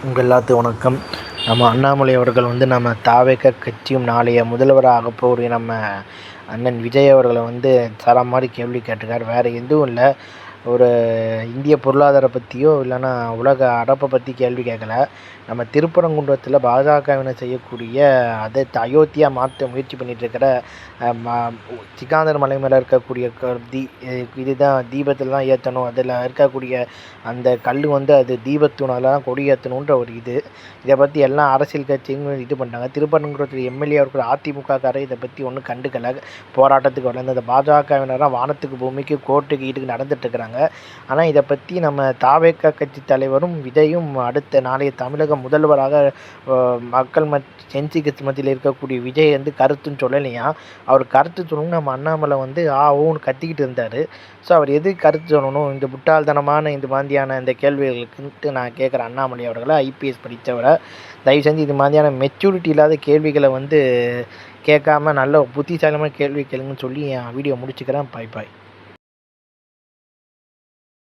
உங்கள் எல்லாத்துக்கும் வணக்கம். நம்ம அண்ணாமலை அவர்கள் நம்ம தாவேக கட்சியும் நாளைய முதல்வராக ஆகப்போகிற நம்ம அண்ணன் விஜய் அவர்களை தர மாதிரி கேள்வி கேட்டிருக்காரு. வேறு எதுவும் இல்லை, ஒரு இந்திய பொருளாதார பற்றியோ இல்லைன்னா உலக அடப்பை பற்றி கேள்வி கேட்கல. நம்ம திருப்பரங்குன்றத்தில் பாஜகவினர் செய்யக்கூடிய அதை அயோத்தியா மாற்ற முயற்சி பண்ணிகிட்ருக்கிற சிக்காந்தர் மலை மேலே இருக்கக்கூடிய இதுதான் தீபத்தில் தான் ஏற்றணும், அதில் இருக்கக்கூடிய அந்த கல் அது தீபத்தூணில் தான் கொடி ஏற்றணுன்ற ஒரு இதை பற்றி எல்லா அரசியல் கட்சியும் இது பண்ணிட்டாங்க. திருப்பரங்குன்றத்தில் எம்எல்ஏ இருக்கிற அதிமுகக்காரர் இதை பற்றி ஒன்றும் கண்டுக்கலை, போராட்டத்துக்கு வரல. இந்த பாஜகவினராக வானத்துக்கு பூமிக்கு கோர்ட்டுக்கு ஈட்டுக்கு நடந்துட்டுருக்கிறாங்க. ஆனால் இதை பற்றி நம்ம தாவேக கட்சி தலைவரும் விஜயும் அடுத்த நாளைய தமிழக முதல்வராக மக்கள் சென்சி கட்சி மத்தியில் இருக்கக்கூடிய விஜய் கருத்துன்னு சொல்லலையா. அவர் கருத்து சொல்லணும்னு நம்ம அண்ணாமலை ஓன்னு கத்திக்கிட்டு இருந்தார். ஸோ அவர் எது கருத்து சொல்லணும், இந்த முட்டாள்தனமான இந்த மாதிரியான இந்த கேள்விகளுக்குன்ட்டு நான் கேட்குற அண்ணாமலை அவர்களை, ஐபிஎஸ் படித்தவரை, தயவு செஞ்சு இது மாதிரியான மெச்சூரிட்டி இல்லாத கேள்விகளை கேட்காம நல்ல புத்திசாலியமான கேள்வி கேளுங்கன்னு சொல்லி என் வீடியோ முடிச்சுக்கிறேன். பாய் பாய்.